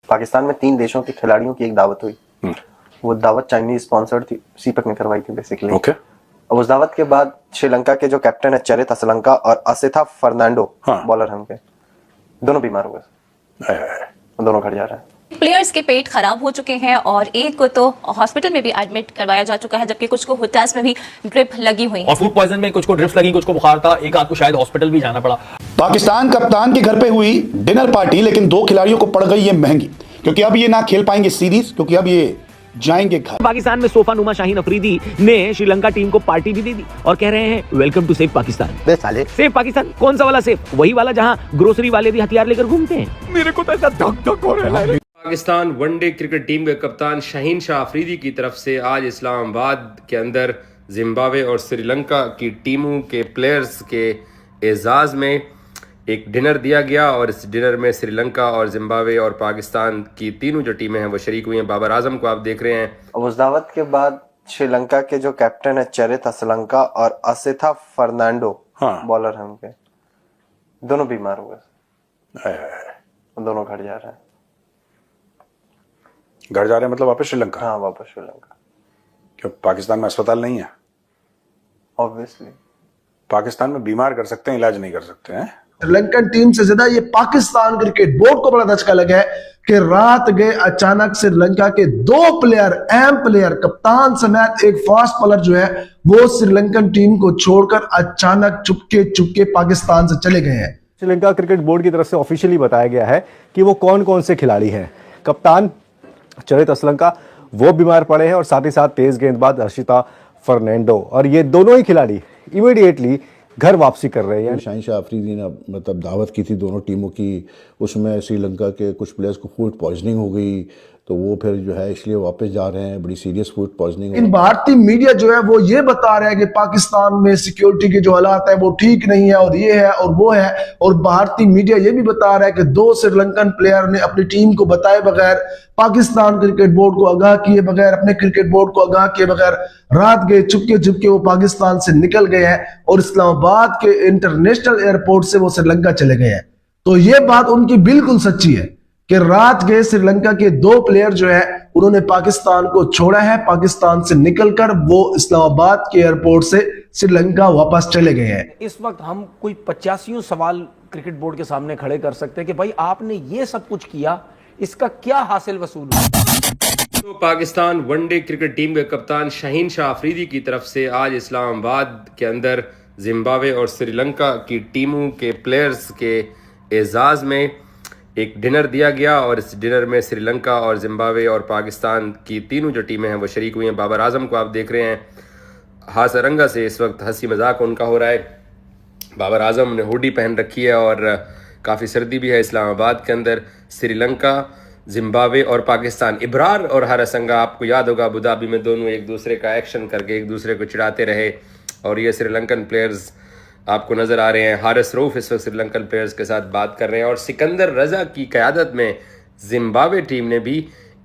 पाकिस्तान में 3 देशों के खिलाड़ियों की एक दावत हुई। वो दावत चाइनीज स्पॉन्सर्ड थी, सीपक ने करवाई थी बेसिकली। ओके। अब उस दावत के बाद श्रीलंका के जो कैप्टन है चरित असलंका और असिथा फर्नांडो, बॉलर हैं उनके, दोनों बीमार हो गए, दोनों घर जा रहे हैं। प्लेयर्स के पेट खराब हो चुके हैं और एक को तो हॉस्पिटल में भी एडमिट करवाया जा चुका है, जबकि कुछ को हुतास में भी ड्रिप लगी हुई है। और फूड पॉइजन में कुछ को ड्रिप्स लगी, कुछ को बुखार था, एक आध को शायद हॉस्पिटल भी जाना पड़ा। पाकिस्तान कप्तान के घर पे हुई डिनर पार्टी, लेकिन 2 खिलाड़ियों को पड़ गई ये महंगी, क्योंकि अब ये ना खेल पाएंगे सीरीज, क्योंकि अब ये जाएंगे घर। पाकिस्तान में सोफा नुमा शाहीन अफरीदी ने श्रीलंका टीम को पार्टी भी दे दी और कह रहे हैं वेलकम टू सेफ पाकिस्तान। साले सेफ पाकिस्तान कौन सा वाला सेफ? वही वाला जहां ग्रोसरी वाले भी हथियार लेकर घूमते हैं। मेरे को तो ऐसा धक धक हो रहा है। पाकिस्तान वनडे क्रिकेट टीम के कप्तान शाहीन शाह अफरीदी की तरफ से आज इस्लामाबाद के अंदर जिम्बाब्वे और श्रीलंका की टीमों के प्लेयर्स के एजाज़ में एक डिनर दिया गया और इस डिनर में श्रीलंका और जिम्बाब्वे और पाकिस्तान की तीनों जो टीमें हैं वो शरीक हुई हैं। बाबर आजम को आप देख रहे हैं। अब उस दावत के बाद श्रीलंका के जो कैप्टन है चरित असलंका और असिथा फर्नांडो, बॉलर हैं उनके, दोनों बीमार हो गए, दोनों घर जा रहे हैं। घर जा रहे हैं मतलब वापस श्रीलंका? हाँ, वापस श्रीलंका। क्यों पाकिस्तान में अस्पताल नहीं है? ऑब्वियसली पाकिस्तान में बीमार कर सकते हैं, इलाज नहीं कर सकते हैं। श्रीलंकन टीम से ज्यादा ये पाकिस्तान क्रिकेट बोर्ड को बड़ा धचका लगा है कि रात गए अचानक श्रीलंका के 2 प्लेयर, अहम प्लेयर, कप्तान समेत एक फास्ट बॉलर जो है वो श्रीलंकन टीम को छोड़कर अचानक चुपके पाकिस्तान से चले गए हैं। श्रीलंका क्रिकेट बोर्ड की तरफ से ऑफिशियली बताया गया है कि वो कौन कौन से खिलाड़ी हैं। कप्तान चरित असलंका वो बीमार पड़े हैं और साथ ही साथ तेज गेंदबाज असिथा फर्नांडो, और ये दोनों ही खिलाड़ी इमीडिएटली घर वापसी कर रहे हैं। शाहीन शाह अफरीदी ने मतलब दावत की थी दोनों टीमों की, उसमें श्रीलंका के कुछ प्लेयर्स को फूड पॉइजनिंग हो गई, तो वो फिर जो है इसलिए वापस जा रहे हैं। बड़ी सीरियस फूड पॉइजनिंग। इन भारतीय मीडिया जो है वो ये बता रहा है कि पाकिस्तान में सिक्योरिटी के जो हालात है वो ठीक नहीं है और ये है और वो है, और भारतीय मीडिया ये भी बता रहा है कि 2 श्रीलंकन प्लेयर ने अपनी टीम को बताए बगैर, पाकिस्तान क्रिकेट बोर्ड को आगाह किए बगैर, अपने क्रिकेट बोर्ड को आगाह किए बगैर रात गए चुपके वो पाकिस्तान से निकल गए हैं और इस्लामाबाद के इंटरनेशनल एयरपोर्ट से वो श्रीलंका चले गए हैं। तो ये बात उनकी बिल्कुल सच्ची है कि रात गए श्रीलंका के 2 प्लेयर जो है उन्होंने पाकिस्तान को छोड़ा है, पाकिस्तान से निकलकर वो इस्लामाबाद के एयरपोर्ट से श्रीलंका वापस चले गए हैं। इस वक्त हम कोई 85 सवाल क्रिकेट बोर्ड के सामने खड़े कर सकते हैं कि भाई आपने ये सब कुछ किया, इसका क्या हासिल वसूल हुआ? तो पाकिस्तान वनडे क्रिकेट टीम के कप्तान शाहीन शाह अफरीदी की तरफ से आज इस्लामाबाद के अंदर जिम्बाब्वे और श्रीलंका की टीमों के प्लेयर्स के एजाज़ में एक डिनर दिया गया और इस डिनर में श्रीलंका और जिम्बाब्वे और पाकिस्तान की तीनों जो टीमें हैं वो शरीक हुई हैं। बाबर आजम को आप देख रहे हैं। हासरंगा से इस वक्त हंसी मजाक उनका हो रहा है। बाबर आजम ने हुडी पहन रखी है और काफ़ी सर्दी भी है इस्लामाबाद के अंदर। श्रीलंका, जिम्बाब्वे और पाकिस्तान, इब्रार और हासरंगा, आपको याद होगा अबू धाबी में दोनों एक दूसरे का एक्शन करके एक दूसरे को चिढ़ाते रहे और ये श्रीलंकन प्लेयर्स आपको नज़र आ रहे हैं। हारिस रऊफ इस वक्त श्रीलंकन प्लेयर्स के साथ बात कर रहे हैं और सिकंदर रजा की क़यादत में जिम्बाब्वे टीम ने भी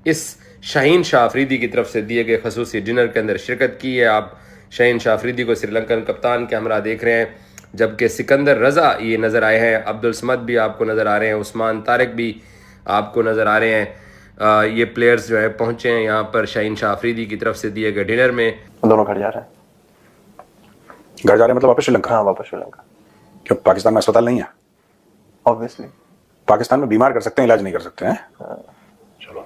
इस शाहीन शाह अफरीदी की तरफ से दिए गए खसूसी डिनर के अंदर शिरकत की है। आप शाहीन शाह अफरीदी को श्रीलंकन कप्तान के हमरा देख रहे हैं, जबकि सिकंदर रजा ये नज़र आए हैं। अब्दुल समद भी आपको नज़र आ रहे हैं, उस्मान तारिक भी आपको नज़र आ रहे हैं। ये प्लेयर्स जो है पहुँचे हैं यहाँ पर शाहीन शाह अफरीदी की तरफ से दिए गए डिनर में। दोनों घर जा रहे हैं। घर जा रहे हैं मतलब वापस श्रीलंका? हाँ, वापस श्रीलंका। क्यों पाकिस्तान में अस्पताल नहीं है? ऑब्वियसली पाकिस्तान में बीमार कर सकते हैं, इलाज नहीं कर सकते हैं। चलो।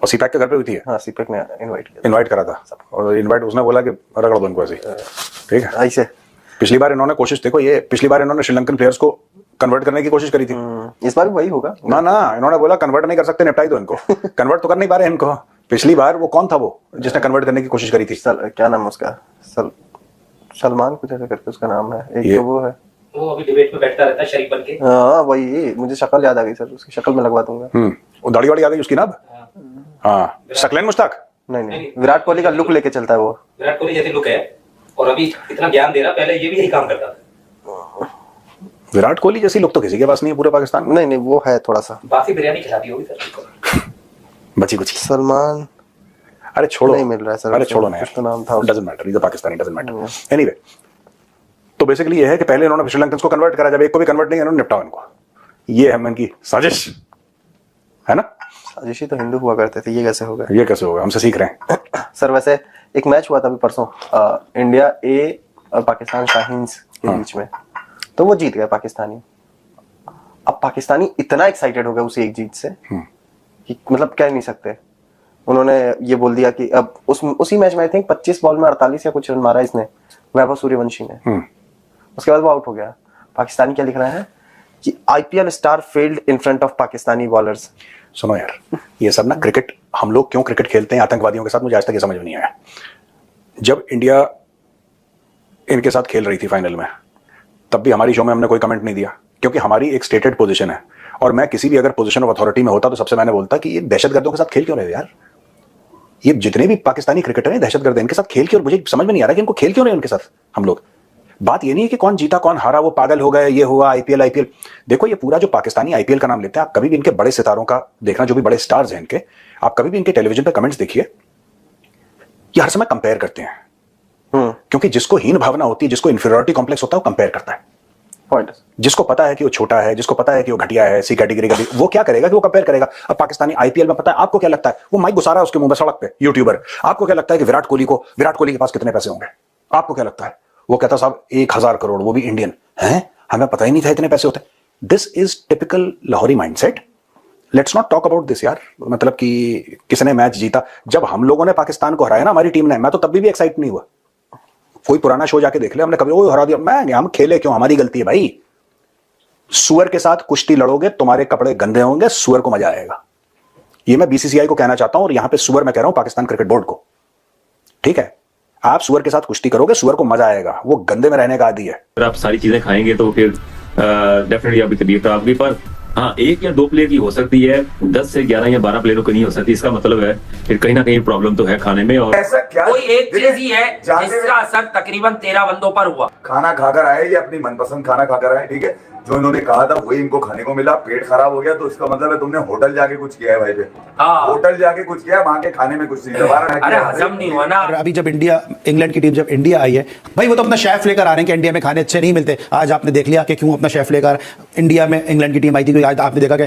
और सीपैक के घर पे हुई थी? हाँ, सीपैक ने इनवाइट करा था और इनवाइट उसने बोला कि रगड़ दो इनको ऐसे ही, ठीक है? ऐसे पिछली बार इन्होंने कोशिश, देखो ये पिछली बार इन्होंने श्रीलंकन प्लेयर्स को कन्वर्ट करने की कोशिश करी थी। इस बार भी वही होगा ना। इन्होंने बोला कन्वर्ट नहीं कर सकते, निपटाई दो इनको। कन्वर्ट तो कर नहीं पा रहे इनको। पिछली बार वो कौन था वो जिसने कन्वर्ट करने की कोशिश करी थी? क्या नाम है उसका? सलमान कुछ ऐसा करके उसका नाम है। एक तो वो है, वो अभी डिबेट में बैठता रहता है शरीफ बन के। हाँ वही, मुझे शक्ल याद आ गई सर, उसकी शक्ल में लगवा दूंगा। वो दाढ़ी वाड़ी आ गई उसकी ना अब। हाँ, शकलेन मुश्ताक नहीं, विराट कोहली का लुक लेके चलता है वो। विराट कोहली जैसे लुक है और अभी इतना ज्ञान दे रहा, पहले ये भी यही काम करता था। विराट कोहली जैसी लुक तो किसी के पास नहीं है पूरे पाकिस्तान में। नहीं, वो है थोड़ा सा। बासी बिरयानी खिलाती होगी सर बची कुछ। सलमान, अरे छोड़ो, नहीं मिल रहा है सर। अरे छोड़ो ना, तो नाम था, doesn't matter, is Pakistani, doesn't matter. Anyway, तो बेसिकली ये है कि पहले इन्होंने श्रीलंकन को कन्वर्ट करा, जब एक को भी कन्वर्ट नहीं इन्होंने निपटाओ इनको। ये है इनकी साजिश, है ना? साजिशी तो हिंदू हुआ करते थे, ये कैसे हो गया? ये कैसे होगा, हमसे सीख रहे हैं। सर वैसे एक मैच हुआ था अभी परसों, इंडिया ए और पाकिस्तान शाहीन्स के बीच में, तो वो जीत गए पाकिस्तानी। अब पाकिस्तानी इतना एक्साइटेड हो गए उसी एक जीत से कि मतलब कह नहीं सकते। उन्होंने ये बोल दिया कि अब उसी मैच में आई थिंक 25 बॉल में 48 या कुछ रन मारा इसने, वैभव सूर्यवंशी ने। उसके बाद वो आउट हो गया। पाकिस्तानी क्या लिख रहे हैं कि IPL star failed in front of Pakistani bowlers. सुनो यार, ये सब ना क्रिकेट, हम लोग क्यों क्रिकेट खेलते हैं आतंकवादियों के साथ, मुझे आज तक ये समझ में नहीं आया। जब इंडिया इनके साथ खेल रही थी फाइनल में, तब भी हमारी शो में हमने कोई कमेंट नहीं दिया, क्योंकि हमारी एक स्टेटेड पोजीशन है। और मैं किसी भी अगर पोजीशन ऑफ अथॉरिटी में होता तो सबसे मैंने बोलता कि ये दहशतगर्दों के साथ खेल क्यों रहे हो यार, ये जितने भी पाकिस्तानी क्रिकेटर हैं दहशतगर्द हैं, इनके साथ खेल क्यों, मुझे समझ में नहीं आ रहा कि इनको खेल क्यों रहे हैं उनके साथ हम लोग। बात ये नहीं है कि कौन जीता कौन हारा, वो पागल हो गए, ये हुआ आईपीएल। देखो ये पूरा जो पाकिस्तानी आईपीएल का नाम लेते हैं, आप कभी भी इनके बड़े सितारों का देखना, जो भी बड़े स्टार्स हैं इनके, आप कभी भी इनके टेलीविजन पे कमेंट्स देखिए, ये हर समय कंपेयर करते हैं। क्योंकि जिसको हीन भावना होती है, जिसको इंफीरियरिटी कॉम्प्लेक्स होता है, वो कंपेयर करता है। जिसको पता है कि वो छोटा है, जिसको पता है कि वो घटिया है, सी कैटेगरी का, वो क्या करेगा कि वो कंपेयर करेगा। अब पाकिस्तानी आईपीएल में पता है आपको क्या लगता है, वो माइक घुसा रहा है उसके मुंह में सड़क पे, यूट्यूबर, आपको क्या लगता है कि विराट कोहली के पास कितने पैसे होंगे, आपको क्या लगता है? वो कहता साहब 1000 करोड़, वो भी इंडियन है, हमें पता ही नहीं था इतने पैसे होते। This is typical Lahori mindset. Let's not talk about this यार, मतलब कि किसने मैच जीता। जब हम लोगों ने पाकिस्तान को हराया ना, हमारी टीम ने, मैं तो तब भी एक्साइट नहीं हुआ। कोई पुराना शो जाके देख ले, हमने कभी वो हरा दिया, मैं हम खेले क्यों, हमारी गलती है भाई। सुअर के साथ कुश्ती लड़ोगे, तुम्हारे कपड़े गंदे होंगे, सुअर को मजा आएगा। ये मैं बीसीसीआई को कहना चाहता हूं, और यहां पे सुअर मैं कह रहा हूं पाकिस्तान क्रिकेट बोर्ड को, ठीक है? आप सुअर के साथ कुश्ती करोगे, सुअर को मजा आएगा, वो गंदे में रहने का आदी है। अगर आप सारी चीजें खाएंगे तो फिर डेफिनेटली आपकी तबीयत खराब होगी। पर हाँ, 1 या 2 प्लेयर की हो सकती है, 10 से 11 या 12 प्लेयरों की नहीं हो सकती। इसका मतलब है फिर कहीं ना कहीं प्रॉब्लम तो है खाने में। और ऐसा क्या, कोई एक चीज ही है जिसका असर तकरीबन 13 बंदों पर हुआ। खाना खाकर आए, ये अपनी मनपसंद खाना खाकर आए, ठीक है, जो इन्होंने कहा था वही इनको खाने को मिला, पेट खराब हो गया, तो इसका मतलब है तुमने होटल जाके कुछ किया है भाई पे। होटल जाके कुछ किया, वहां के खाने में कुछ नहीं, अरे हजम नहीं हुआ ना। अभी जब इंग्लैंड की टीम जब इंडिया आई है भाई, वो तो अपना शेफ लेकर आ रहे हैं कि इंडिया में खाने अच्छे नहीं मिलते। आज आपने देख लिया कि क्यों अपना शेफ लेकर इंडिया में इंग्लैंड की टीम आई थी। आज आपने देखा कि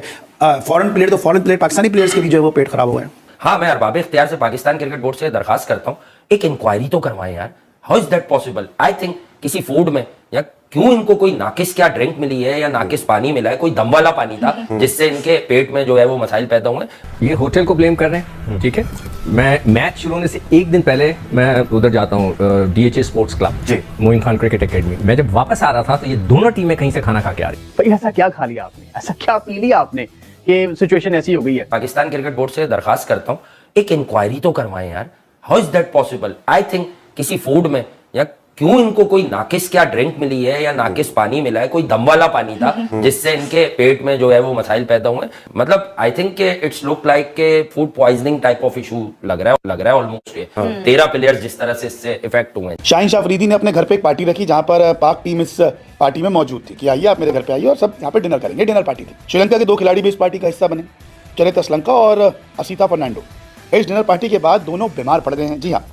फॉरेन प्लेयर पाकिस्तानी प्लेयर्स के भी जो है वो पेट खराब हो गए। हाँ, मैं अरबाब इख्तियार से पाकिस्तान क्रिकेट बोर्ड से दरखास्त करता हूँ, एक इंक्वायरी तो करवाएं यार। How is that possible? I think किसी फूड में या क्यों इनको कोई नाकिस क्या ड्रिंक मिली है या नाकिस पानी मिला है, कोई दम वाला पानी था जिससे इनके पेट में जो है वो मसाइल पैदा हुए। ये होटल को ब्लेम कर रहे हैं, ठीक है। मैं मैच शुरू होने से एक दिन पहले मैं उधर जाता हूँ, DHA sports club, Moin Khan cricket academy. मैं जब वापस आ रहा था तो ये दोनों टीमें कहीं से खाना खा के आ रही। भाई ऐसा क्या खा लिया आपने, ऐसा क्या पी लिया आपने कि सिचुएशन ऐसी हो गई है? पाकिस्तान क्रिकेट बोर्ड से दरखास्त करता हूँ, एक इंक्वायरी तो करवाएं यार। How is that possible? I think किसी फूड में या क्यों इनको कोई नाकिस क्या ड्रिंक मिली है या नाकिस पानी मिला है, कोई दम वाला पानी था जिससे इनके पेट में जो है वो मसाइल पैदा हुए। मतलब I think it's look like के food poisoning type of issue लग रहा है ऑलमोस्ट। 13 प्लेयर्स जिस तरह से इससे इफेक्ट हुए। शाहीन शाह अफरीदी ने अपने घर पे एक पार्टी रखी जहां पर पाक टीम इस पार्टी में मौजूद थी कि आइए आप मेरे घर पे आइए और सब यहाँ पे डिनर करेंगे। डिनर पार्टी थी। श्रीलंका के 2 खिलाड़ी भी इस पार्टी का हिस्सा बने, चरित असलंका और असीथा फर्नांडो। इस डिनर पार्टी के बाद दोनों बीमार पड़ गए हैं। जी हाँ,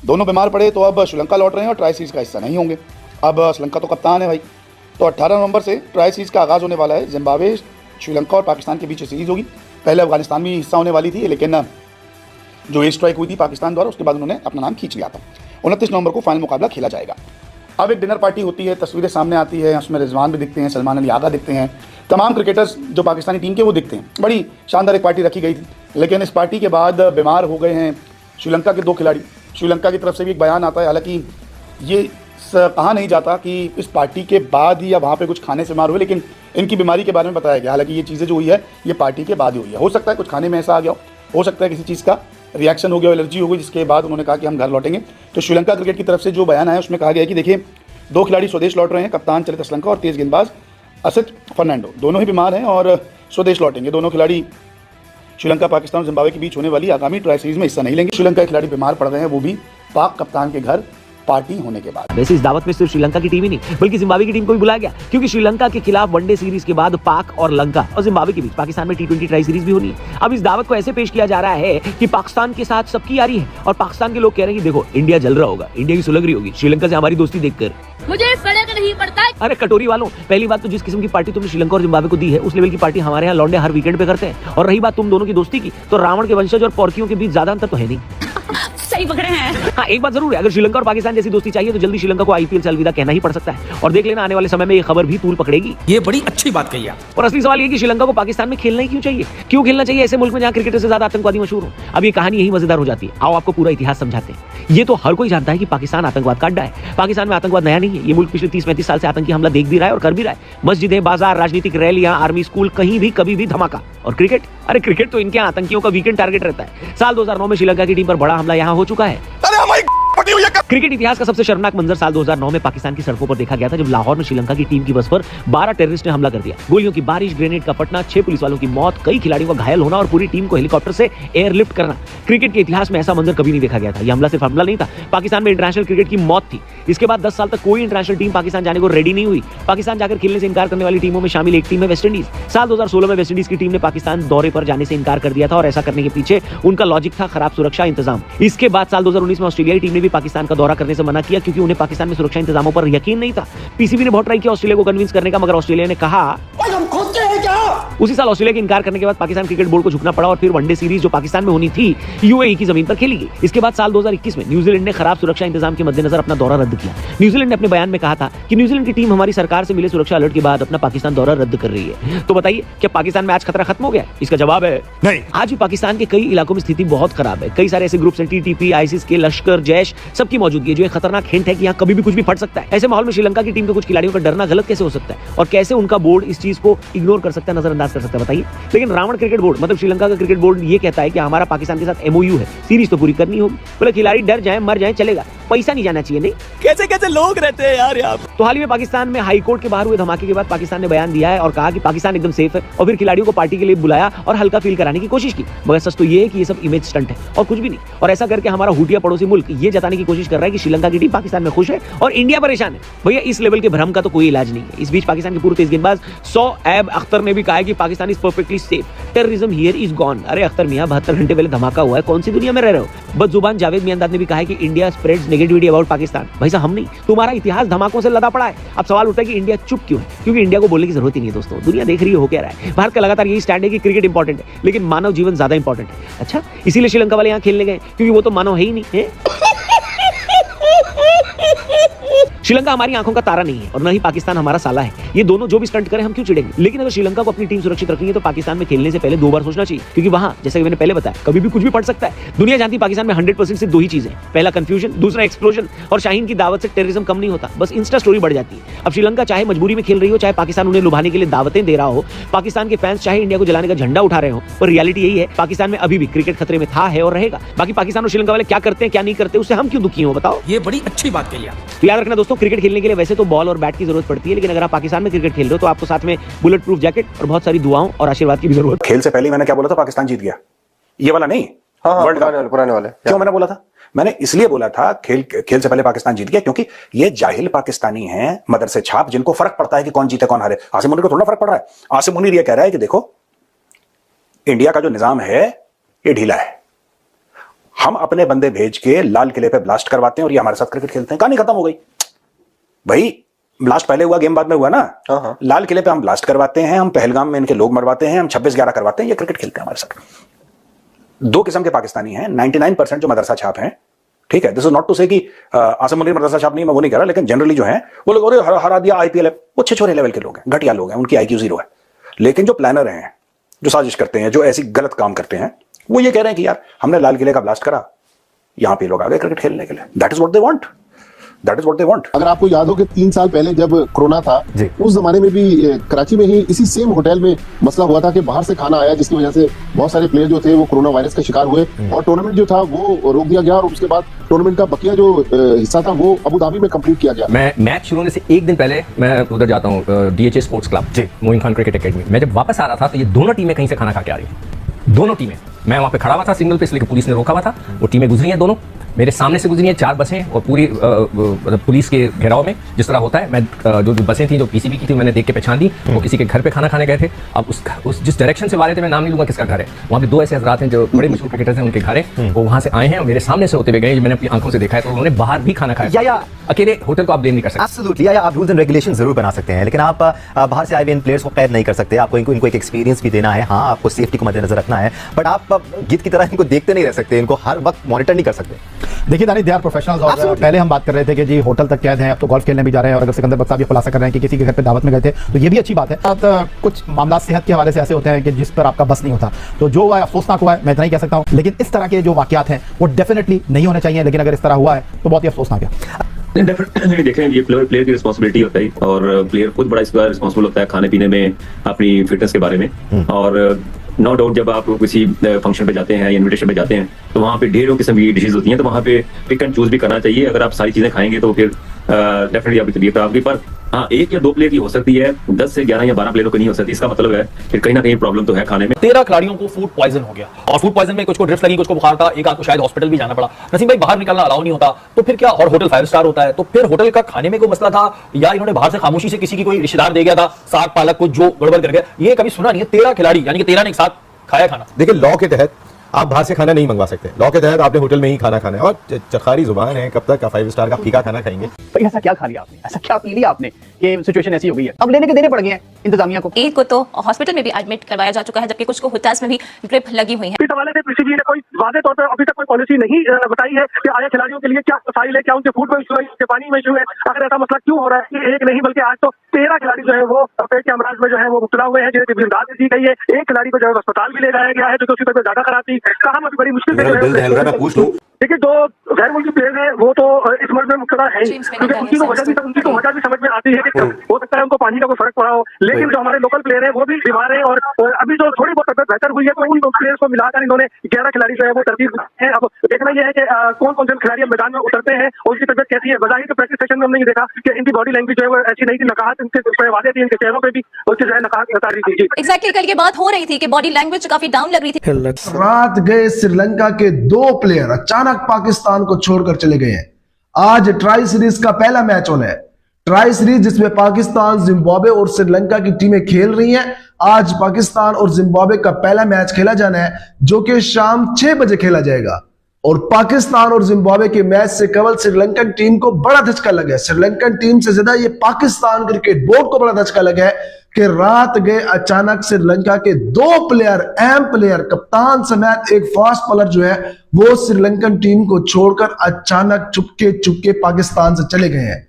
दोनों बीमार पड़े तो अब श्रीलंका लौट रहे हैं और ट्राई सीरीज का हिस्सा नहीं होंगे। अब श्रीलंका तो कप्तान है भाई, तो 18 नवंबर से ट्राई सीरीज का आगाज़ होने वाला है। जिम्बाब्वे, श्रीलंका और पाकिस्तान के बीच सीरीज होगी। पहले अफगानिस्तान भी हिस्सा होने वाली थी, लेकिन जो एयर स्ट्राइक हुई थी पाकिस्तान द्वारा, उसके बाद उन्होंने अपना नाम खींच लिया था। 29 नवंबर को फाइनल मुकाबला खेला जाएगा। अब एक डिनर पार्टी होती है, तस्वीरें सामने आती है, उसमें रिजवान भी दिखते हैं, सलमान अली आगा दिखते हैं, तमाम क्रिकेटर्स जो पाकिस्तानी टीम के वो दिखते हैं। बड़ी शानदार एक पार्टी रखी गई थी, लेकिन इस पार्टी के बाद बीमार हो गए हैं श्रीलंका के 2 खिलाड़ी। श्रीलंका की तरफ से भी एक बयान आता है, हालांकि ये कहा नहीं जाता कि इस पार्टी के बाद ही या वहाँ पे कुछ खाने से बीमार हुए, लेकिन इनकी बीमारी के बारे में बताया गया। हालांकि ये चीज़ें जो हुई है ये पार्टी के बाद ही हुई है। हो सकता है कुछ खाने में ऐसा आ गया हो सकता है किसी चीज़ का रिएक्शन हो गया, एलर्जी हो गई, जिसके बाद उन्होंने कहा कि हम घर लौटेंगे। तो श्रीलंका क्रिकेट की तरफ से जो बयान आया उसमें कहा गया कि देखिए 2 खिलाड़ी स्वदेश लौट रहे हैं, कप्तान चरित असलंका और तेज़ गेंदबाज असिथ फर्नांडो, दोनों ही बीमार हैं और स्वदेश लौटेंगे। दोनों खिलाड़ी श्रीलंका, पाकिस्तान और जिम्बाब्वे के बीच होने वाली आगामी ट्राई सीरीज में हिस्सा नहीं लेंगे। श्रीलंका के खिलाड़ी बीमार पड़ गए हैं, वो भी पाक कप्तान के घर पार्टी होने के बाद। वैसे इस दावत में सिर्फ श्रीलंका की टीम ही नहीं बल्कि जिम्बाब्वे की टीम को भी बुलाया गया, क्योंकि श्रीलंका के खिलाफ वनडे सीरीज के बाद पाक और लंका और जिम्बाब्वे के बीच पाकिस्तान में T20 ट्राई सीरीज भी होनी है। अब इस दावत को ऐसे पेश किया जा रहा है कि पाकिस्तान के साथ सबकी यारी है और पाकिस्तान के लोग कह रहे हैं कि देखो इंडिया जल रहा होगा, इंडिया की सुलग रही होगी श्रीलंका से हमारी दोस्ती देखकर। मुझे फर्क नहीं पड़ता। अरे कटोरी वालों, पहली बात तो जिस किस्म की पार्टी तुमने श्रीलंका और जिम्बाब्वे को दी है उस लेवल की पार्टी हमारे यहाँ लौंडे हर वीकेंड पे करते हैं। और रही बात तुम दोनों की दोस्ती की, तो रावण के वंशज और पोर्कियों के बीच ज्यादा अंतर तो है नहीं। सही पकड़े हैं। हाँ, एक बात जरूर है, अगर श्रीलंका और पाकिस्तान जैसी दोस्ती चाहिए तो जल्दी श्रीलंका को आईपीएल से अलविदा कहना ही पड़ सकता है। और देख लेना आने वाले समय में ये खबर भी तूल पकड़ेगी। ये बड़ी अच्छी बात कही आप। और असली सवाल ये कि श्रीलंका को पाकिस्तान में खेलना ही क्यों चाहिए, क्यों खेलना चाहिए ऐसे मुल्क में जहां क्रिकेटर से ज्यादा आतंकवादी मशहूर हो। अब ये कहानी यही मजेदार हो जाती है। आओ आपको पूरा इतिहास समझाते हैं। ये तो हर कोई जानता है कि पाकिस्तान आतंकवाद का अड्डा है। पाकिस्तान में आतंकवाद नया नहीं है, ये मुल्क पिछले 30-35 साल से आतंकी हमला देख भी रहा है और कर भी रहा है। मस्जिदें, बाजार, राजनीतिक रैलियां, आर्मी स्कूल, कहीं भी कभी भी धमाका। और क्रिकेट, अरे क्रिकेट तो इनके आतंकियों का वीकेंड टारगेट रहता है। साल 2009 में श्रीलंका की टीम पर बड़ा हमला यहाँ हो चुका है। क्रिकेट इतिहास का सबसे शर्मनाक मंजर साल 2009 में पाकिस्तान की सड़कों पर देखा गया था, जब लाहौर में श्रीलंका की टीम की बस पर 12 टेररिस्ट ने हमला कर दिया। गोलियों की बारिश, ग्रेनेड का फटना, 6 पुलिस वालों की मौत, कई खिलाड़ियों का घायल होना और पूरी टीम को हेलीकॉप्टर से एयरलिफ्ट करना। क्रिकेट के इतिहास में ऐसा मंजर कभी नहीं देखा गया था। यह हमला सिर्फ हमला नहीं था, पाकिस्तान में इंटरनेशनल क्रिकेट की मौत थी। इसके बाद 10 साल तक कोई इंटरनेशनल टीम पाकिस्तान जाने को रेडी नहीं हुई। पाकिस्तान जाकर खेलने से इनकार करने वाली टीमों में शामिल एक टीम है वेस्टइंडीज। साल 2016 में वेस्टइंडीज की टीम ने पाकिस्तान दौरे पर जाने से इनकार कर दिया था और ऐसा करने के पीछे उनका लॉजिक था खराब सुरक्षा इंतजाम। इसके बाद साल 2019 में ऑस्ट्रेलियाई टीम ने भी पाकिस्तान का दौरा करने से मना किया, क्योंकि उन्हें पाकिस्तान में सुरक्षा इंतजामों पर यकीन नहीं था। पीसीबी ने बहुत ट्राई किया ऑस्ट्रेलिया को कन्विंस करने का, मगर ऑस्ट्रेलिया ने कहा हम खुद के हैं क्या। उसी साल ऑस्ट्रेलिया के इनकार करने के बाद पाकिस्तान क्रिकेट बोर्ड को झुकना पड़ा और फिर वनडे सीरीज जो पाकिस्तान में होनी थी यूएई की जमीन पर खेली गई। इसके बाद साल 2021 में न्यूजीलैंड ने खराब सुरक्षा इंतजाम के मद्देनजर अपना दौरा रद्द किया। न्यूजीलैंड ने अपने बयान में कहा था कि न्यूजीलैंड की टीम हमारी सरकार से मिले सुरक्षा अलर्ट के बाद अपना पाकिस्तान दौरा रद्द कर रही है। तो बताइए क्या पाकिस्तान में आज खतरा खत्म हो गया? इसका जवाब है नहीं। आज भी पाकिस्तान के कई इलाकों में स्थिति बहुत खराब है। कई सारे ऐसे ग्रुप्स हैं, टीटीपी, आईसिस के, लश्कर, जैश, सबकी मौजूदगी है, जो एक खतरनाक हिंट है कि यहाँ कभी भी कुछ भी फट सकता है। ऐसे माहौल में श्रीलंका की टीम के कुछ खिलाड़ियों का डरना गलत कैसे हो सकता है और कैसे उनका बोर्ड इस चीज को इग्नोर कर सकता है, नजरअंदाज कर सकता है, बताइए। लेकिन रावण क्रिकेट बोर्ड मतलब श्रीलंका का क्रिकेट बोर्ड ये कहता है कि हमारा पाकिस्तान के साथ एमओयू है, सीरीज तो पूरी करनी होगी। बोले खिलाड़ी डर जाए मर जाए चलेगा, पैसा नहीं जाना चाहिए। नहीं, कैसे कैसे लोग रहते हैं यार यहाँ। तो हाल ही में पाकिस्तान में हाई कोर्ट के बाहर हुए धमाके के बाद पाकिस्तान ने बयान दिया है और कहा कि पाकिस्तान एकदम सेफ है, और फिर खिलाड़ियों को पार्टी के लिए बुलाया और हल्का फील कराने की कोशिश की। मगर सच तो ये है कि ये सब इमेज स्टंट है और कुछ भी नहीं। और ऐसा करके हमारा हुटिया पड़ोसी मुल्क ये जताने की कोशिश कर रहा है कि श्रीलंका की टीम पाकिस्तान में खुश है और इंडिया परेशान है। भैया इस लेवल के भ्रम का तो कोई इलाज नहीं है। इस बीच पाकिस्तान के पूर्व तेज गेंदबाज शोएब अख्तर ने भी कहा है कि Pakistan is perfectly safe, terrorism here is gone. अरे अख्तर मियां 72 घंटे पहले धमाका हुआ है, कौन सी दुनिया में रह रहे हो। बदजुबान जावेद मियांदाद ने भी कहा है कि India spreads negativity about Pakistan. भाई साहब हम नहीं, तुम्हारा इतिहास धमाकों से लदा पड़ा है। अब सवाल उठता है कि इंडिया चुप क्यों है, क्योंकि इंडिया को बोलने की जरूरत ही नहीं है। दोस्तों दुनिया देख रही हो क्या रहा है। भारत का लगातार यही स्टैंड है कि क्रिकेट इंपॉर्टेंट है लेकिन मानव जीवन ज्यादा इंपॉर्टेंट है। अच्छा, इसीलिए श्रीलंका वाले यहाँ खेलने गए क्योंकि वो तो मानव है ही नहीं है। श्रीलंका हमारी आंखों का तारा नहीं है और न ही पाकिस्तान हमारा साला है। ये दोनों जो भी स्टंट करें हम क्यों चिढ़ेंगे। लेकिन अगर श्रीलंका को अपनी टीम सुरक्षित रखनी है तो पाकिस्तान में खेलने से पहले 2 बार सोचना चाहिए, क्योंकि वहां जैसे कि मैंने पहले बताया कभी भी कुछ भी पड़ सकता है। दुनिया जानती पाकिस्तान में 100% से 2 ही चीजें, पहला कंफ्यूजन, दूसरा एक्सप्लोजन। और शाहीन की दावत से टेररिज्म कम नहीं होता, बस इंस्टा स्टोरी बढ़ जाती है। अब श्रीलंका चाहे मजबूरी में खेल रही हो, चाहे पाकिस्तान उन्हें लुभाने के लिए दावतें दे रहा हो, पाकिस्तान के फैंस चाहे इंडिया को जलाने का झंडा उठा रहे हो, पर रियलिटी यही है पाकिस्तान में अभी भी क्रिकेट खतरे में था, है और रहेगा। बाकी पाकिस्तान और श्रीलंका वाले क्या करते हैं क्या नहीं करते उससे हम क्यों दुखी हो, बताओ। ये बड़ी अच्छी बात कही आप। तो याद रखना दोस्तों, क्रिकेट खेलने के लिए वैसे तो बॉल और बैट की जरूरत पड़ती है, लेकिन अगर आप पाकिस्तान में क्रिकेट खेल रहे हो तो आपको साथ में बुलेट प्रूफ जैकेट और बहुत सारी दुआओं और आशीर्वाद की भी जरूरत। खेल से पहले मैंने क्या बोला था, पाकिस्तान जीत गया, ये वाला नहीं। वर्ल्ड कप पुराने वाले क्यों मैंने बोला था? मैंने इसलिए बोला था खेल से पहले पाकिस्तान जीत गया क्योंकि ये जाहिल पाकिस्तानी हैं, मदरसे छाप, जिनको फर्क पड़ता है कि कौन जीते कौन हारे। आसिम मुनीर को थोड़ा फर्क पड़ रहा है। आसिम मुनीर ये कह रहा है कि देखो इंडिया का जो निजाम है ये ढीला है, हम अपने बंदे भेज के लाल किले पे ब्लास्ट करवाते हैं और ये हमारे साथ क्रिकेट खेलते हैं। कहानी खत्म हो गई भाई। ब्लास्ट पहले हुआ, गेम बाद में हुआ ना। लाल किले पे हम ब्लास्ट करवाते हैं, हम पहलगाम में इनके लोग मरवाते हैं, हम 26-11 करवाते हैं, ये क्रिकेट खेलते हैं हमारे साथ। 2 किस्म के पाकिस्तानी हैं, 99% जो मदरसा छाप हैं, ठीक है। दिस इज नॉट टू से कि आसिम मुनीर मदरसा छाप नहीं, मैं वो नहीं कह रहा, लेकिन जनरली जो है वो लोग हरा दिया आईपीएल है, वो छिछोरे लेवल के लोग हैं, घटिया लोग हैं, उनकी IQ 0 है। लेकिन जो प्लानर हैं, जो साजिश करते हैं, जो ऐसी गलत काम करते हैं, वो ये कह रहे हैं कि यार हमने लाल किले का ब्लास्ट करा, यहां पे लोग आ गए क्रिकेट खेलने के लिए। That is what they want, that is what they want. अगर आपको याद हो कि 3 साल पहले जब कोरोना था, उस जमाने में भी कराची में ही इसी सेम होटल में मसला हुआ था कि बाहर से खाना आया, जिसकी वजह से बहुत सारे प्लेयर जो थे वो कोरोना वायरस का शिकार हुए और टूर्नामेंट जो था वो रोक दिया गया और उसके बाद टूर्नामेंट का बकिया जो हिस्सा था वो अबू धाबी में कंप्लीट किया गया। मैं मैच शुरू होने से 1 दिन पहले मैं उधर जाता हूँ, DHA sports club, Moin Khan cricket academy. मैं जब वापस आ रहा था तो ये दोनों टीमें कहीं से खाना खा के आ रही हैं, दोनों टीमें। मैं वहां पे खड़ा हुआ था सिग्नल पे, इसलिए पुलिस ने रोका हुआ था। वो टीमें गुजरी हैं दोनों, मेरे सामने से गुजरी हैं 4 बसें और पूरी मतलब पुलिस के घेराव में जिस तरह होता है। मैं जो बसें थी जो पीसीबी की थी मैंने देख के पहचान दी। वो किसी के घर पे खाना खाने गए थे। अब उस जिस डायरेक्शन से आ रहे थे, मैं नाम नहीं लूंगा किसका घर है, वहाँ पे 2 ऐसे हजरात हैं जो बड़े मशहूर क्रिकेटर्स हैं, उनके घर है, वो वहाँ से आए हैं और मेरे सामने से होते हुए गए। मैंने अपनी आंखों से देखा है। तो उन्होंने बाहर भी खाना खाया। या अकेले होटल को आप ब्लेम नहीं कर सकते। एब्सोल्युटली, या आप रूल्स एंड रेगुलेशन जरूर बना सकते हैं, लेकिन आप बाहर से आए हुए इन प्लेयर्स को कैद नहीं कर सकते। आपको इनको एक एक्सपीरियंस भी देना है। हाँ, आपको सेफ्टी को मद्देनजर रखना है, बट आप गीत की तरह इनको देखते नहीं रह सकते, इनको हर वक्त मॉनिटर नहीं कर सकते। देखिए दानिश, दे आर प्रोफेशनल्स। और पहले हम बात कर रहे थे कि जी होटल तक कैद हैं, अब तो गोल्फ खेलने भी जा रहे हैं। और अगर सिकंदर बख्श साहब ये खुलासा कर रहे हैं कि किसी के घर पे दावत में गए थे, तो ये भी अच्छी बात है। कुछ मामला सेहत के हवाले से ऐसे होते हैं कि जिस पर आपका बस नहीं होता, तो जो हुआ है अफसोसनाक हुआ है, मैं इतना ही कह सकता हूँ। लेकिन इस तरह के जो वाकयात हैं वो डेफिनेटली नहीं होने चाहिए, लेकिन अगर इस तरह हुआ है तो बहुत ही अफसोसनाक है। डेफिनेटली देखें, ये प्लेयर की रिस्पांसिबिलिटी होता है और प्लेयर खुद बड़ा इस बार रिस्पांसिबल होता है खाने पीने में, अपनी फिटनेस के बारे में। और नो डाउट जब आप किसी फंक्शन पे जाते हैं या इनविटेशन पे जाते हैं तो वहाँ पे ढेरों किस्म की डिशेज होती हैं, तो वहाँ पे पिक एंड चूज भी करना चाहिए। अगर आप सारी चीजें खाएंगे तो फिर डेफिनेटली आपकी तबीयत खराब होगी। पर हाँ, 1 या 2 प्लेयर की हो सकती है, 10 से 11 या 12 प्लेयरों की नहीं हो सकती। इसका मतलब है कि कहीं ना कहीं प्रॉब्लम तो है खाने में। 13 खिलाड़ियों को फूड पॉइजन हो गया और फूड पॉइजन में कुछ को ड्रिफ्ट लगी, कुछ को बुखार था, एक आध को शायद हॉस्पिटल भी जाना पड़ा। नसीम भाई, बाहर निकलना अलाउ नहीं होता तो फिर क्या? और होटल 5 स्टार होता है, तो फिर होटल का खाने में कोई मसला था या इन्होंने बाहर से खामोशी से किसी की कोई रिश्तेदार दे गया था साग पालक को जो गड़बड़ कर गया? ये कभी सुना नहीं है। 13 खिलाड़ी यानी कि 13 ने एक साथ खाया खाना। देखिए, लॉ के तहत आप बाहर से खाना नहीं मंगवा सकते। लॉ के तहत आपने होटल में ही खाना खाना है। और चखारी जुबान है, कब तक का 5 स्टार का फीका खाना खाएंगे? भाई ऐसा क्या खा लिया आपने, ऐसा क्या पी लिया आपने कि सिचुएशन ऐसी हो गई है? अब लेने के देने पड़ गए हैं इंतजामिया को। एक को तो हॉस्पिटल में भी एडमिट करवाया जा चुका है, जबकि कुछ को हुतास में भी ड्रिप लगी हुई है। इस हवाले से पीसीबी ने कोई वादे तौर पर अभी तक कोई पॉलिसी नहीं बताई है कि आए खिलाड़ियों के लिए क्या मसाइल है, क्या उनके फूड में इशू है, उनके पानी में इशू है। अगर ऐसा मसला क्यों हो रहा है कि एक नहीं बल्कि आज तो 13 खिलाड़ी जो है वो पेट के अमराज में जो है वो मुब्तला हुए हैं, जिन्हें इमदाद दी गई है। एक खिलाड़ी को जो है अस्पताल भी ले जाया गया है, जो उसकी तबीयत ज्यादा खराब थी। कहा अभी बड़ी मुश्किल से देखिए, जो गैर मुल्की प्लेयर है वो तो इस मुल्क में मुब्तला है, क्योंकि उनकी तो वजह भी समझ में आती है कि हो सकता है उनको पानी का कोई फर्क पड़ा हो। लेकिन जो हमारे लोकल प्लेयर है वो भी बीमार है और अभी जो थोड़ी बहुत तबियत बेहतर हुई है, तो उन प्लेयर्स को मिलाकर इन्होंने 11 खिलाड़ी जो है वो तरतीब है। अब देखना यह है कि कौन कौन से खिलाड़ी मैदान में उतरते हैं और उनकी तबियत कैसी है। बजाय के प्रैक्टिस सेशन में हमने देखा कि इनकी बॉडी लैंग्वेज जो है वो ऐसी नहीं थी, नकाहत इनके वादे थी, इनके चेहरों पे भी उसकी जो है नकाहत बता रही थी। एग्जैक्टली, कल ये बात हो रही थी कि बॉडी लैंग्वेज काफी डाउन लग रही थी। रात गए श्रीलंका के 2 प्लेयर अचानक पाकिस्तान को छोड़कर चले गए हैं। आज ट्राई सीरीज का पहला मैच होना है। ट्राई सीरीज जिसमें पाकिस्तान, जिम्बाब्वे और श्रीलंका की टीमें खेल रही हैं। आज पाकिस्तान और जिम्बाब्वे का पहला मैच खेला जाना है, जो कि शाम 6 बजे खेला जाएगा। और पाकिस्तान और जिम्बाब्वे के मैच से केवल श्रीलंकन टीम को बड़ा धचका लगा है। श्रीलंकन टीम से ज्यादा ये पाकिस्तान क्रिकेट बोर्ड को बड़ा धचका लगा है कि रात गए अचानक श्रीलंका के 2 प्लेयर, अहम प्लेयर, कप्तान समेत एक फास्ट बॉलर जो है वो श्रीलंकन टीम को छोड़कर अचानक चुपके पाकिस्तान से चले गए हैं।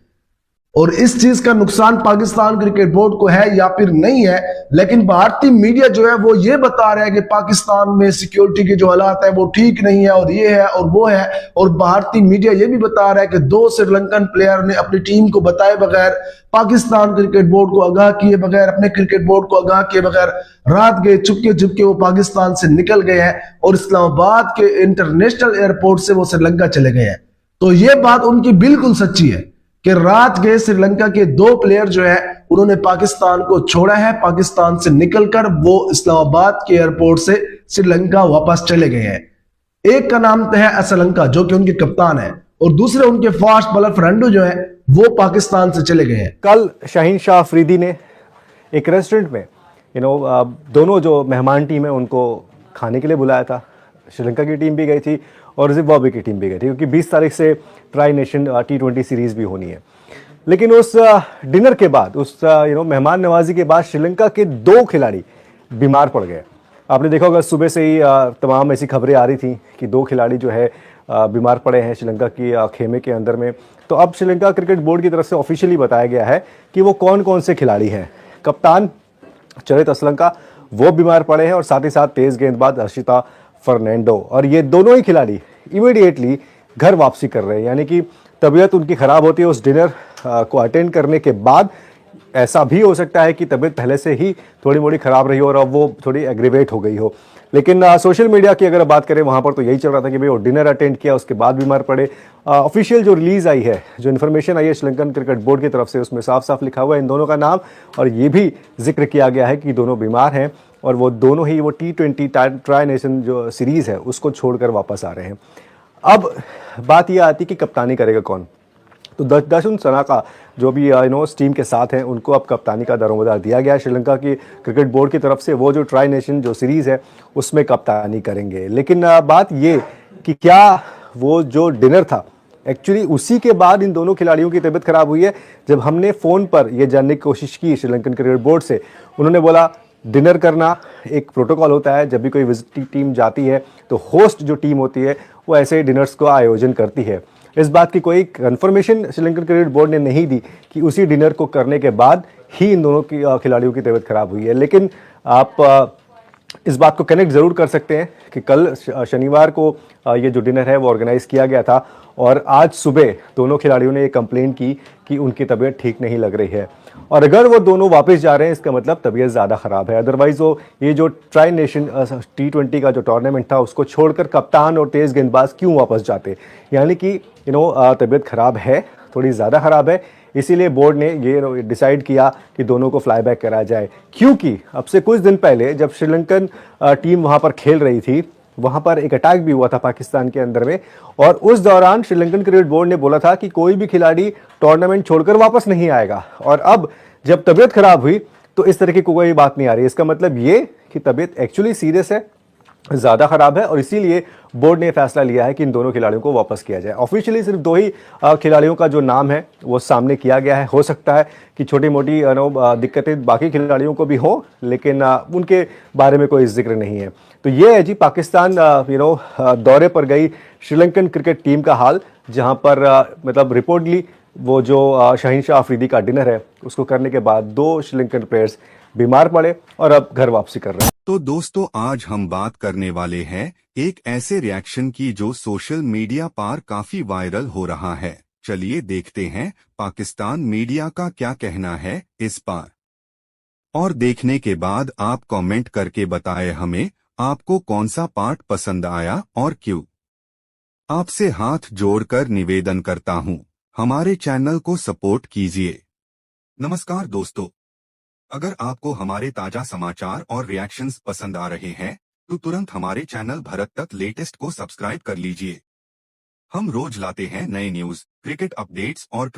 और इस चीज का नुकसान पाकिस्तान क्रिकेट बोर्ड को है या फिर नहीं है, लेकिन भारतीय मीडिया जो है वो ये बता रहा है कि पाकिस्तान में सिक्योरिटी के जो हालात है वो ठीक नहीं है और ये है और वो है। और भारतीय मीडिया ये भी बता रहा है कि 2 श्रीलंकन प्लेयर ने अपनी टीम को बताए बगैर, पाकिस्तान क्रिकेट बोर्ड को आगाह किए बगैर, अपने क्रिकेट बोर्ड को आगाह किए बगैर रात गए चुपके वो पाकिस्तान से निकल गए हैं और इस्लामाबाद के इंटरनेशनल एयरपोर्ट से वो श्रीलंका चले गए हैं। तो ये बात उनकी बिल्कुल सच्ची है कि रात गए श्रीलंका के 2 प्लेयर जो है उन्होंने पाकिस्तान को छोड़ा है। पाकिस्तान से निकलकर वो इस्लामाबाद के एयरपोर्ट से श्रीलंका वापस चले गए हैं। एक का नाम है असलंका, जो कि उनके कप्तान है, और दूसरे उनके फास्ट बॉलर फर्नांडो जो है वो पाकिस्तान से चले गए हैं। कल शाहीन शाह अफरीदी ने एक रेस्टोरेंट में दोनों जो मेहमान टीम है उनको खाने के लिए बुलाया था। श्रीलंका की टीम भी गई थी और जिम्बाब्वे की टीम भी गई थी, क्योंकि 20 तारीख से ट्राई नेशन T20 सीरीज भी होनी है। लेकिन उस डिनर के बाद, उस मेहमान नवाजी के बाद श्रीलंका के 2 खिलाड़ी बीमार पड़ गए। आपने देखा होगा सुबह से ही तमाम ऐसी खबरें आ रही थी कि 2 खिलाड़ी जो है बीमार पड़े हैं श्रीलंका की खेमे के अंदर में। तो अब श्रीलंका क्रिकेट बोर्ड की तरफ से ऑफिशियली बताया गया है कि वो कौन कौन से खिलाड़ी हैं। कप्तान चरित असलंका वो बीमार पड़े हैं और साथ ही साथ तेज गेंदबाज हर्षिता फर्नांडो, और ये दोनों ही खिलाड़ी इमीडिएटली घर वापसी कर रहे हैं। यानी कि तबीयत उनकी ख़राब होती है उस डिनर को अटेंड करने के बाद। ऐसा भी हो सकता है कि तबीयत पहले से ही थोड़ी मोड़ी ख़राब रही हो और अब वो थोड़ी एग्रीवेट हो गई हो। लेकिन सोशल मीडिया की अगर बात करें, वहाँ पर तो यही चल रहा था कि भाई वो डिनर अटेंड किया, उसके बाद बीमार पड़े। ऑफिशियल जो रिलीज़ आई है, जो इन्फॉर्मेशन आई है श्रीलंकन क्रिकेट बोर्ड की तरफ से, उसमें साफ साफ लिखा हुआ है इन दोनों का नाम, और ये भी जिक्र किया गया है कि दोनों बीमार हैं और वो दोनों ही वो T20 ट्राई नेशन जो सीरीज़ है उसको छोड़कर वापस आ रहे हैं। अब बात यह आती कि कप्तानी करेगा कौन। तो दर्शन सनाका जो भी इस टीम के साथ हैं उनको अब कप्तानी का दारोमदार दिया गया है श्रीलंका की क्रिकेट बोर्ड की तरफ से। वो जो ट्राई नेशन जो सीरीज़ है उसमें कप्तानी करेंगे। लेकिन बात ये कि क्या वो जो डिनर था एक्चुअली उसी के बाद इन दोनों खिलाड़ियों की तबीयत खराब हुई है। जब हमने फ़ोन पर यह जानने की कोशिश की श्रीलंकन क्रिकेट बोर्ड से, उन्होंने बोला डिनर करना एक प्रोटोकॉल होता है। जब भी कोई विजिटिंग टीम जाती है तो होस्ट जो टीम होती है वो ऐसे डिनर्स का आयोजन करती है। इस बात की कोई कंफर्मेशन श्रीलंकन क्रिकेट बोर्ड ने नहीं दी कि उसी डिनर को करने के बाद ही इन दोनों की खिलाड़ियों की तबीयत खराब हुई है। लेकिन आप इस बात को कनेक्ट ज़रूर कर सकते हैं कि कल शनिवार को ये जो डिनर है वो ऑर्गेनाइज़ किया गया था और आज सुबह दोनों खिलाड़ियों ने ये कंप्लेंट की कि उनकी तबीयत ठीक नहीं लग रही है। और अगर वो दोनों वापस जा रहे हैं इसका मतलब तबीयत ज़्यादा ख़राब है। अदरवाइज़ वो ये जो ट्राई नेशन T20 का जो टूर्नामेंट था उसको छोड़कर कप्तान और तेज़ गेंदबाज क्यों वापस जाते। यानी कि तबीयत ख़राब है, थोड़ी ज़्यादा ख़राब है, इसीलिए बोर्ड ने ये डिसाइड किया कि दोनों को फ्लाई बैक करा जाए। क्योंकि अब से कुछ दिन पहले जब श्रीलंकन टीम वहाँ पर खेल रही थी वहाँ पर एक अटैक भी हुआ था पाकिस्तान के अंदर में, और उस दौरान श्रीलंकन क्रिकेट बोर्ड ने बोला था कि कोई भी खिलाड़ी टूर्नामेंट छोड़कर वापस नहीं आएगा। और अब जब तबीयत खराब हुई तो इस तरह की कोई बात नहीं आ रही। इसका मतलब ये कि तबीयत एक्चुअली सीरियस है, ज़्यादा ख़राब है, और इसीलिए बोर्ड ने फैसला लिया है कि इन दोनों खिलाड़ियों को वापस किया जाए। ऑफिशियली सिर्फ 2 ही खिलाड़ियों का जो नाम है वो सामने किया गया है। हो सकता है कि छोटी मोटी दिक्कतें बाकी खिलाड़ियों को भी हो, लेकिन उनके बारे में कोई जिक्र नहीं है। तो ये है जी पाकिस्तान दौरे पर गई श्रीलंकन क्रिकेट टीम का हाल, जहाँ पर मतलब रिपोर्टली वो जो शाहीन शाह अफरीदी का डिनर है उसको करने के बाद 2 श्रीलंकन प्लेयर्स बीमार पड़े और अब घर वापसी कर रहे हैं। तो दोस्तों आज हम बात करने वाले हैं एक ऐसे रिएक्शन की जो सोशल मीडिया पर काफी वायरल हो रहा है। चलिए देखते हैं पाकिस्तान मीडिया का क्या कहना है इस पर, और देखने के बाद आप कमेंट करके बताएं हमें आपको कौन सा पार्ट पसंद आया और क्यों। आपसे हाथ जोड़कर निवेदन करता हूं, हमारे चैनल को सपोर्ट कीजिए। नमस्कार दोस्तों, अगर आपको हमारे ताजा समाचार और रिएक्शंस पसंद आ रहे हैं तो तुरंत हमारे चैनल भारत तक लेटेस्ट को सब्सक्राइब कर लीजिए। हम रोज लाते हैं नए न्यूज, क्रिकेट अपडेट्स और